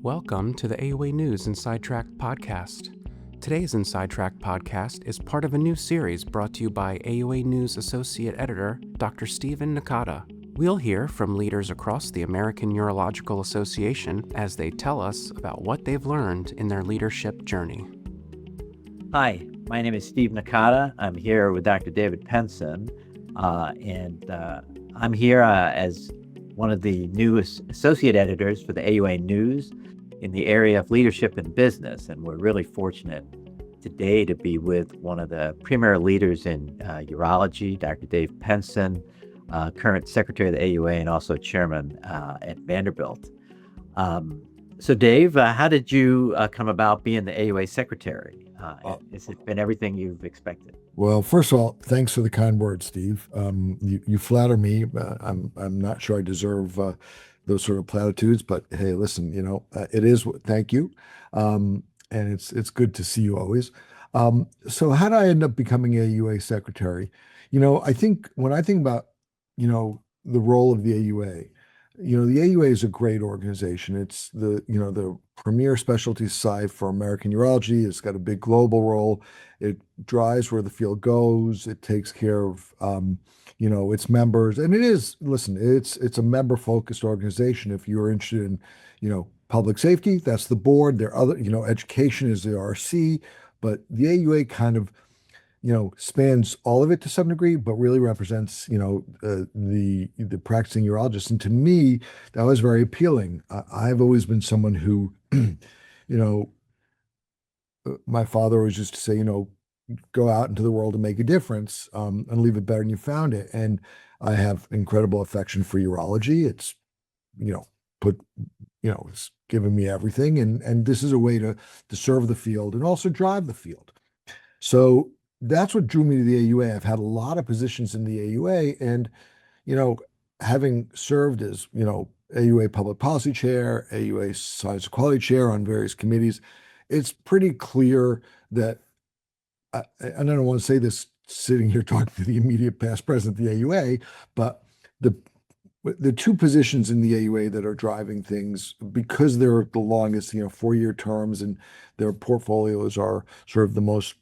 Welcome to the AUA News Inside Track podcast. Today's Inside Track podcast is part of a new series brought to you by AUA News Associate Editor Dr. Stephen Nakada. We'll hear from leaders across the American Urological Association as they tell us about what they've learned in their leadership journey. Hi, my name is Steve Nakada. I'm here with Dr. David Penson, and I'm here as one of the newest associate editors for the AUA News in the area of leadership and business. And we're really fortunate today to be with one of the premier leaders in urology, Dr. Dave Penson, current secretary of the AUA and also chairman at Vanderbilt. So Dave, how did you come about being the AUA secretary? Has it been everything you've expected? Well, first of all, thanks for the kind words, Steve. You flatter me. I'm not sure I deserve those sort of platitudes, but hey, listen, it is. Thank you, and it's good to see you always. So how did I end up becoming AUA secretary? I think when I think about the role of the AUA, the AUA is a great organization. It's the premier specialty society for American urology. It's got a big global role. It drives where the field goes. It takes care of its members, and it's a member-focused organization. If you're interested in public safety, that's the board. There are other education is the RC, but the AUA kind of spans all of it to some degree, but really represents, the practicing urologist. And to me, that was very appealing. I've always been someone who, my father always used to say, go out into the world and make a difference, and leave it better than you found it. And I have incredible affection for urology. It's, it's given me everything. And this is a way to serve the field and also drive the field. So that's what drew me to the AUA. I've had a lot of positions in the AUA, and having served as AUA Public Policy Chair, AUA Science and Quality Chair on various committees, it's pretty clear that, and I don't want to say this sitting here talking to the immediate past president of the AUA, but the two positions in the AUA that are driving things, because they're the longest, 4-year terms, and their portfolios are sort of the most,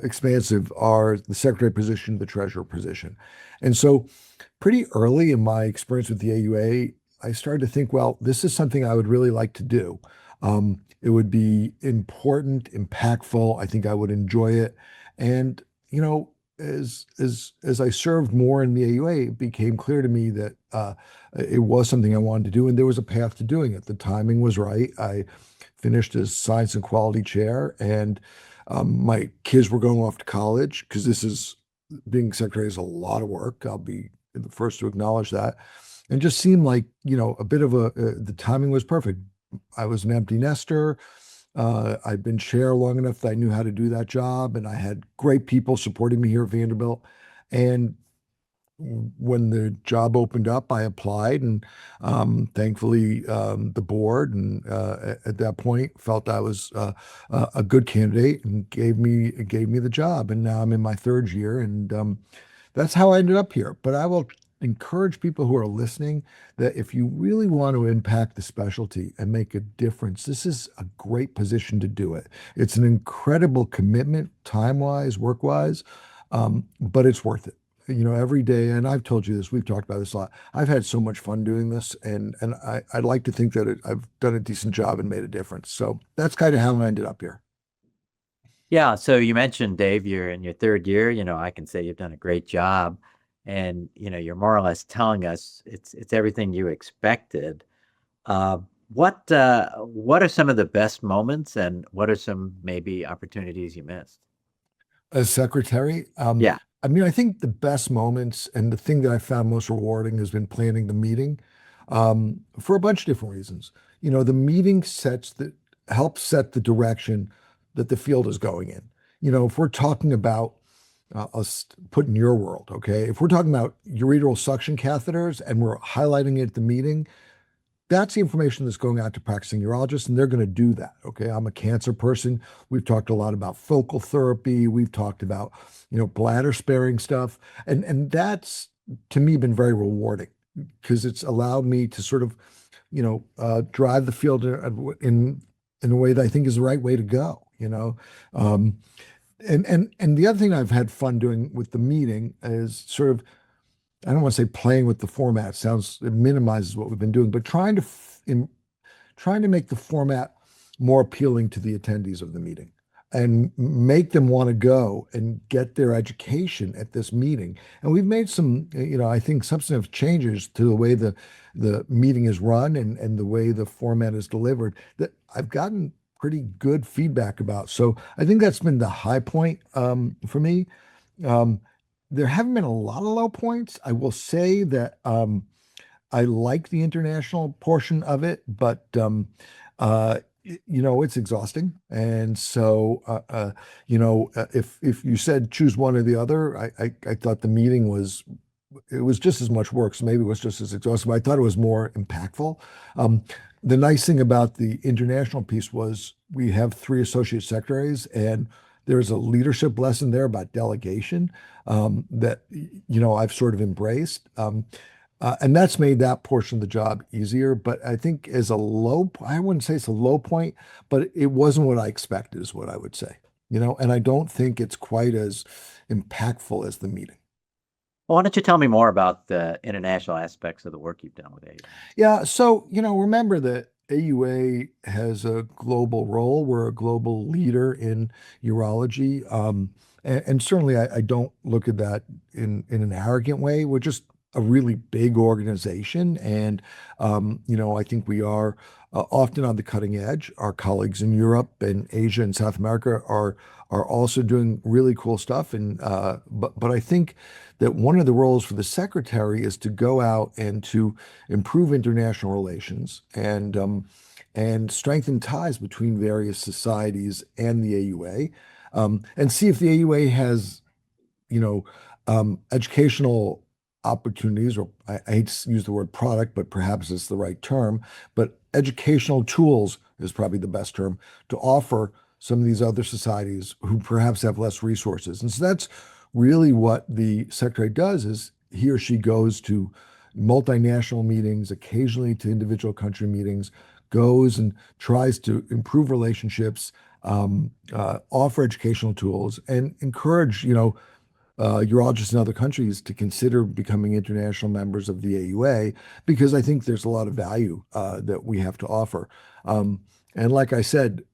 expansive, are the secretary position, the treasurer position. And so pretty early in my experience with the AUA, I started to think, well, this is something I would really like to do. It would be important, impactful. I think I would enjoy it. And, as I served more in the AUA, it became clear to me that it was something I wanted to do, and there was a path to doing it. The timing was right. I finished as science and quality chair, and my kids were going off to college, because being secretary is a lot of work. I'll be the first to acknowledge that. And just seemed like, a bit of the timing was perfect. I was an empty nester. I'd been chair long enough that I knew how to do that job, and I had great people supporting me here at Vanderbilt. And when the job opened up, I applied, and thankfully the board and at that point felt I was a good candidate and gave me the job. And now I'm in my 3rd year, and that's how I ended up here. But I will encourage people who are listening that if you really want to impact the specialty and make a difference, this is a great position to do it. It's an incredible commitment, time-wise, work-wise, but it's worth it. Every day, and I've told you this, we've talked about this a lot. I've had so much fun doing this, and I'd like to think that I've done a decent job and made a difference. So that's kind of how I ended up here. Yeah, so you mentioned, Dave, you're in your 3rd year. I can say you've done a great job, and you're more or less telling us it's everything you expected. What are some of the best moments, and what are some maybe opportunities you missed? As secretary, Yeah. I think the best moments and the thing that I found most rewarding has been planning the meeting, for a bunch of different reasons. The meeting helps set the direction that the field is going in. If we're talking about, let's put in your world, okay? If we're talking about ureteral suction catheters and we're highlighting it at the meeting, that's the information that's going out to practicing urologists, and they're going to do that. Okay. I'm a cancer person. We've talked a lot about focal therapy. We've talked about, bladder sparing stuff. And that's, to me, been very rewarding, because it's allowed me to sort of drive the field in a way that I think is the right way to go. Um, and the other thing I've had fun doing with the meeting is sort of, I don't want to say playing with the format. It minimizes what we've been doing, but trying to make the format more appealing to the attendees of the meeting and make them want to go and get their education at this meeting. And we've made some, I think substantive changes to the way the meeting is run and the way the format is delivered that I've gotten pretty good feedback about. So I think that's been the high point for me. There haven't been a lot of low points. I will say that I like the international portion of it, but it's exhausting. And so, if you said choose one or the other, I thought the meeting it was just as much work. So maybe it was just as exhausting, but I thought it was more impactful. The nice thing about the international piece was we have 3 associate secretaries, and there's a leadership lesson there about delegation that, I've sort of embraced. And that's made that portion of the job easier. But I think I wouldn't say it's a low point, but it wasn't what I expected is what I would say, and I don't think it's quite as impactful as the meeting. Well, why don't you tell me more about the international aspects of the work you've done with AUA? Yeah. So, remember that AUA has a global role. We're a global leader in urology. And certainly I don't look at that in an arrogant way. We're just a really big organization. And, I think we are often on the cutting edge. Our colleagues in Europe and Asia and South America are also doing really cool stuff. And but I think that one of the roles for the secretary is to go out and to improve international relations and strengthen ties between various societies and the AUA, and see if the AUA has, educational opportunities, or I hate to use the word product, but perhaps it's the right term, but educational tools is probably the best term to offer some of these other societies who perhaps have less resources. And so that's really what the secretary does is he or she goes to multinational meetings, occasionally to individual country meetings, goes and tries to improve relationships, offer educational tools, and encourage, urologists in other countries to consider becoming international members of the AUA, because I think there's a lot of value that we have to offer. And like I said,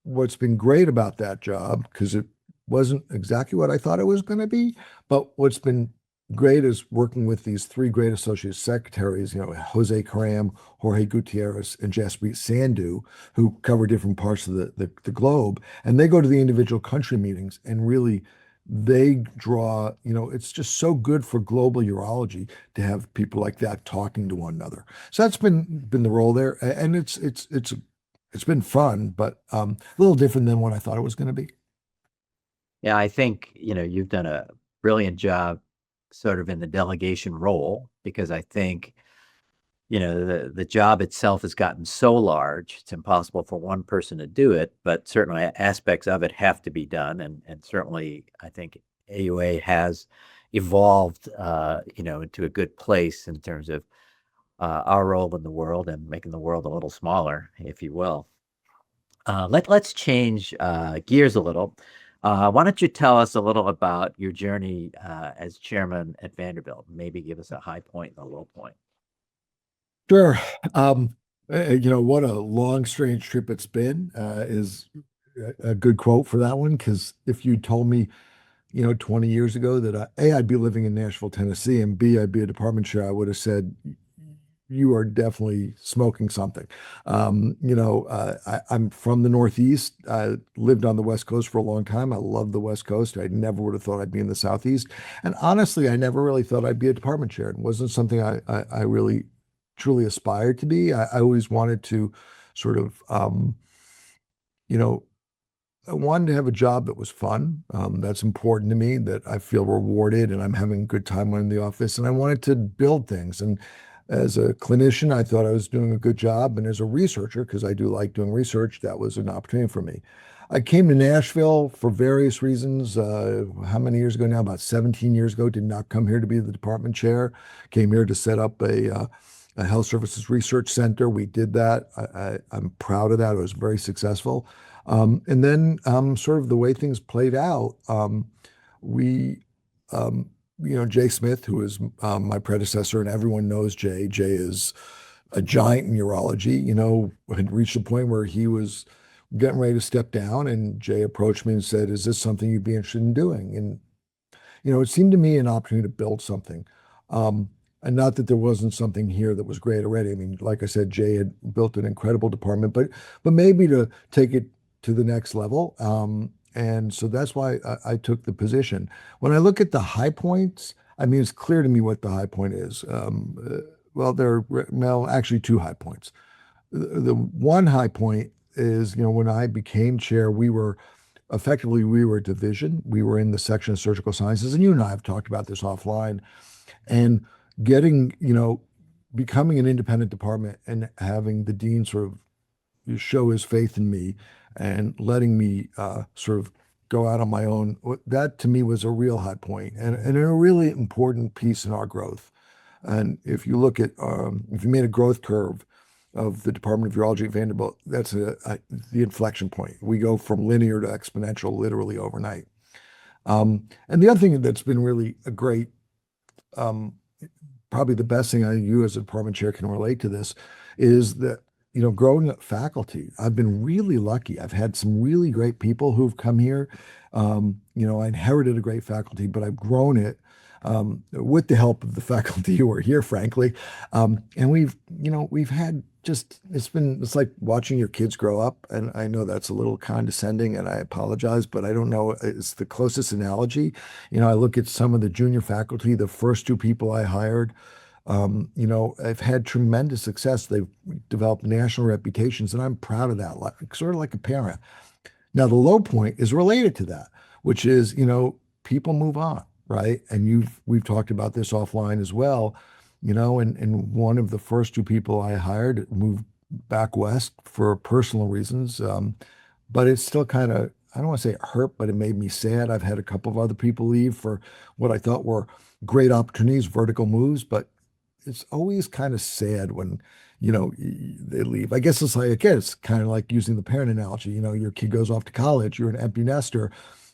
what's been great about that job, because it wasn't exactly what I thought it was going to be, but what's been great is working with these 3 great associate secretaries, Jose Karam, Jorge Gutierrez, and Jaspreet Sandhu, who cover different parts of the globe. And they go to the individual country meetings and really they draw, it's just so good for global urology to have people like that talking to one another. So that's been the role there. And it's been fun, but a little different than what I thought it was going to be. Yeah, I think, you've done a brilliant job sort of in the delegation role, because I think, the job itself has gotten so large, it's impossible for one person to do it, but certainly aspects of it have to be done. And certainly I think AUA has evolved, into a good place in terms of our role in the world and making the world a little smaller, if you will. Let's change gears a little. Why don't you tell us a little about your journey as chairman at Vanderbilt? Maybe give us a high point and a low point. Sure. What a long, strange trip it's been is a good quote for that one. Because if you told me, 20 years ago that A, I'd be living in Nashville, Tennessee, and B, I'd be a department chair, I would have said, you are definitely smoking something. I'm from the Northeast. I lived on the West Coast for a long time. I love the West Coast. I never would have thought I'd be in the Southeast. And honestly, I never really thought I'd be a department chair. It wasn't something I really truly aspired to be. I always wanted to sort of, I wanted to have a job that was fun. That's important to me, that I feel rewarded and I'm having a good time when in the office. And I wanted to build things. And as a clinician, I thought I was doing a good job. And as a researcher, because I do like doing research, that was an opportunity for me. I came to Nashville for various reasons. How many years ago now? About 17 years ago. Did not come here to be the department chair. Came here to set up a a health services research center. We did that. I'm proud of that. It was very successful. And then sort of the way things played out, we, Jay Smith, who is my predecessor, and everyone knows Jay. Jay is a giant in urology, had reached a point where he was getting ready to step down. And Jay approached me and said, "Is this something you'd be interested in doing?" And, it seemed to me an opportunity to build something. And not that there wasn't something here that was great already. I mean, like I said, Jay had built an incredible department, but maybe to take it to the next level. And so that's why I took the position. When I look at the high points, I mean, it's clear to me what the high point is. Well, actually two high points. The one high point is, when I became chair, we were a division. We were in the section of surgical sciences, and you and I have talked about this offline. And getting, becoming an independent department and having the dean sort of show his faith in me and letting me sort of go out on my own, that to me was a real high point and a really important piece in our growth. And if you look at, if you made a growth curve of the Department of Urology at Vanderbilt, that's the inflection point. We go from linear to exponential literally overnight. And the other thing that's been really a great, probably the best thing you as a department chair can relate to this is that, growing up faculty, I've been really lucky. I've had some really great people who've come here. I inherited a great faculty, but I've grown it with the help of the faculty who are here, frankly. And we've had it's like watching your kids grow up. And I know that's a little condescending and I apologize, but I don't know. It's the closest analogy. I look at some of the junior faculty, the first two people I hired, I've had tremendous success. They've developed national reputations, and I'm proud of that, sort of like a parent. Now, the low point is related to that, which is, people move on, right? And we've talked about this offline as well, and one of the first two people I hired moved back west for personal reasons. But it's still kind of, I don't want to say it hurt, but it made me sad. I've had a couple of other people leave for what I thought were great opportunities, vertical moves, but it's always kind of sad when, they leave. I guess it's kind of like using the parent analogy. Your kid goes off to college, you're an empty nester.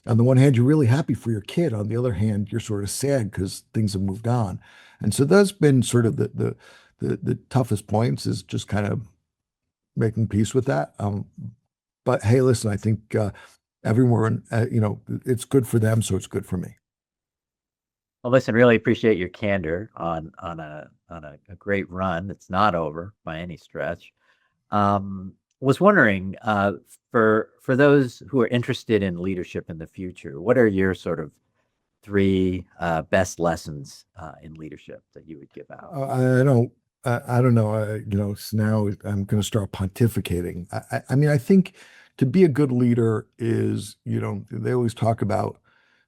On the one hand, you're really happy for your kid. On the other hand, you're sort of sad because things have moved on. And so that's been sort of the toughest points, is just kind of making peace with that. But hey, listen, I think everyone, it's good for them, so it's good for me. Well, listen, really appreciate your candor on a great run. It's not over by any stretch. Was wondering, for those who are interested in leadership in the future, what are your sort of three best lessons in leadership that you would give out? I don't know. So now I'm going to start pontificating. I mean, I think to be a good leader is, they always talk about,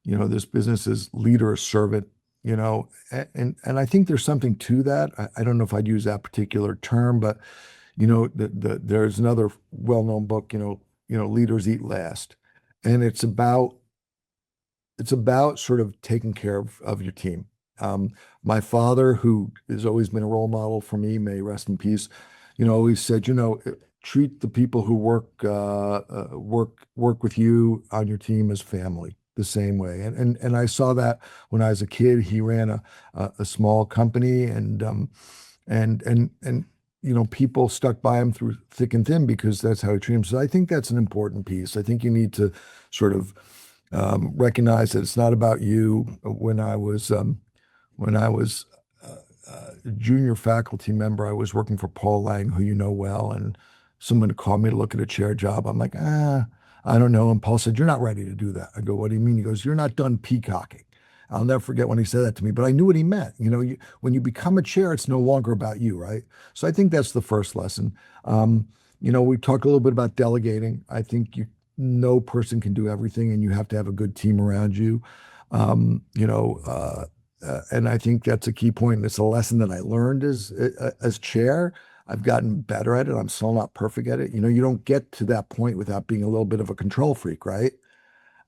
this business is leader or servant, and I think there's something to that. I don't know if I'd use that particular term, but, there's another well-known book, Leaders Eat Last. And it's about sort of taking care of your team. My father, who has always been a role model for me, may rest in peace, always said, treat the people who work with you on your team as family, the same way. And I saw that when I was a kid. He ran a small company, and people stuck by him through thick and thin because that's how he treated him. So I think that's an important piece. I think you need to sort of recognize that it's not about you. When I was a junior faculty member, I was working for Paul Lang, who you know well, and someone called me to look at a chair job. I'm like, I don't know. And Paul said, "You're not ready to do that." I go, "What do you mean?" He goes, "You're not done peacocking." I'll never forget when he said that to me, but I knew what he meant. When you become a chair, it's no longer about you, right? So I think that's the first lesson. We talked a little bit about delegating. I think no person can do everything, and you have to have a good team around you. And I think that's a key point. It's a lesson that I learned as chair. I've gotten better at it. I'm still not perfect at it. You don't get to that point without being a little bit of a control freak, right?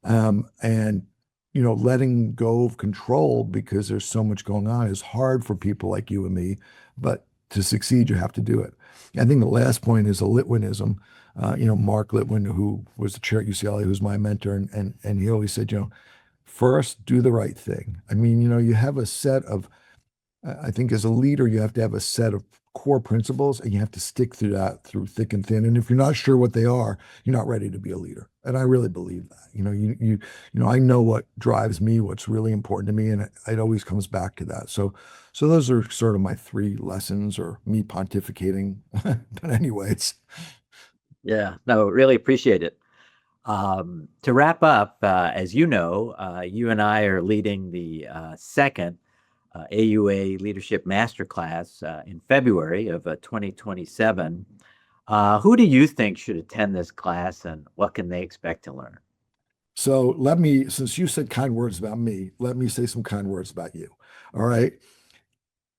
And letting go of control because there's so much going on is hard for people like you and me. But to succeed, you have to do it. I think the last point is a Litwinism. Mark Litwin, who was the chair at UCLA, who's my mentor, and he always said, first, do the right thing. I mean, you have a set of, I think as a leader, you have to have a set of core principles, and you have to stick through that through thick and thin. And if you're not sure what they are, you're not ready to be a leader. And I really believe that. I know what drives me, what's really important to me, and it always comes back to that. So those are sort of my 3 lessons, or me pontificating. But anyways. Yeah, no, really appreciate it. To wrap up, as you know, you and I are leading the second AUA Leadership Masterclass in February of 2027. Who do you think should attend this class, and what can they expect to learn? So since you said kind words about me, let me say some kind words about you. All right.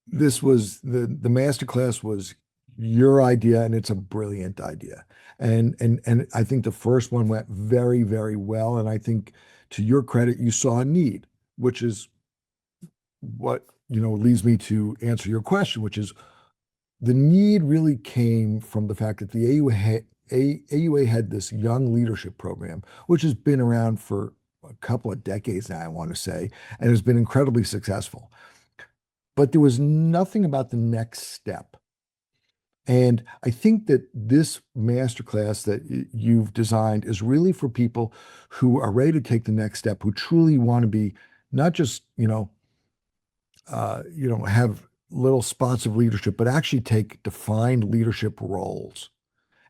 This was the masterclass was your idea, and it's a brilliant idea. And I think the first one went very, very well. And I think, to your credit, you saw a need, which is what, leads me to answer your question, which is the need really came from the fact that the AUA had this young leadership program, which has been around for a couple of decades now, I want to say, and has been incredibly successful. But there was nothing about the next step. And I think that this masterclass that you've designed is really for people who are ready to take the next step, who truly want to be not just, have little spots of leadership, but actually take defined leadership roles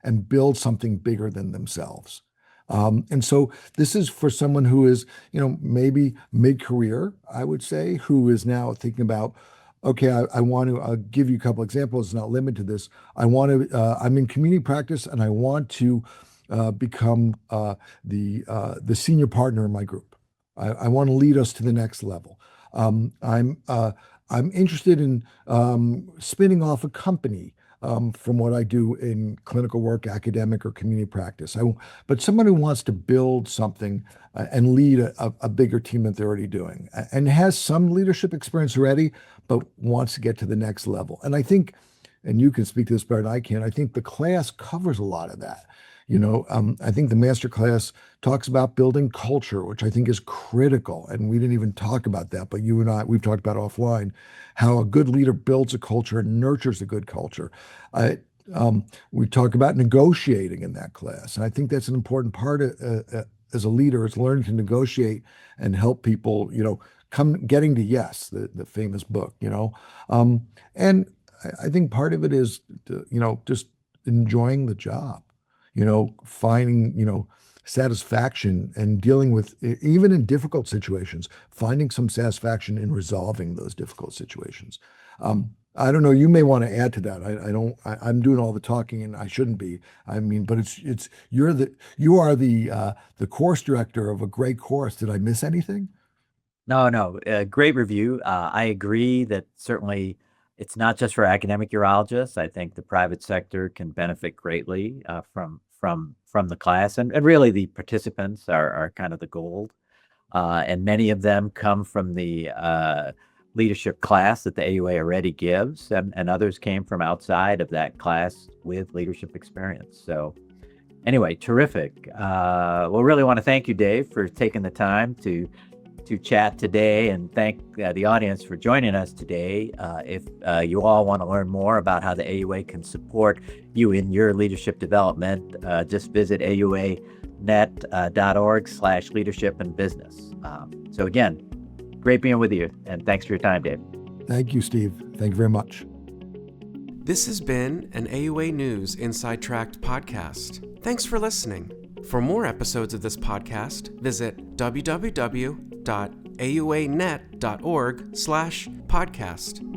and build something bigger than themselves. And so this is for someone who is, maybe mid-career, I would say, who is now thinking about, okay, I want to, I'll give you a couple examples, it's not limited to this. I'm in community practice, and I want to become the senior partner in my group. I want to lead us to the next level. I'm interested in spinning off a company from what I do in clinical work, academic, or community practice. But someone who wants to build something and lead a bigger team that they're already doing, and has some leadership experience already, but wants to get to the next level. And I think, and you can speak to this better than I can, I think the class covers a lot of that. I think the master class talks about building culture, which I think is critical. And we didn't even talk about that, but you and I, we've talked about offline, how a good leader builds a culture and nurtures a good culture. We talk about negotiating in that class. And I think that's an important part as a leader, is learning to negotiate and help people, getting to yes, the famous book, and I think part of it is, just enjoying the job. Finding, satisfaction and dealing with, even in difficult situations, finding some satisfaction in resolving those difficult situations. I don't know, you may want to add to that. I'm doing all the talking, and I shouldn't be. I mean, but you are the course director of a great course. Did I miss anything? No, great review. I agree that certainly it's not just for academic urologists. I think the private sector can benefit greatly from the class, and really the participants are kind of the gold, and many of them come from the leadership class that the AUA already gives, and others came from outside of that class with leadership experience. So anyway, terrific. We'll really want to thank you, Dave, for taking the time to chat today, and thank the audience for joining us today. If you all want to learn more about how the AUA can support you in your leadership development, just visit AUAnet.org/leadership and business. So again, great being with you, and thanks for your time, Dave. Thank you, Steve. Thank you very much. This has been an AUA News Inside Track podcast. Thanks for listening. For more episodes of this podcast, visit www.auanet.org/podcast.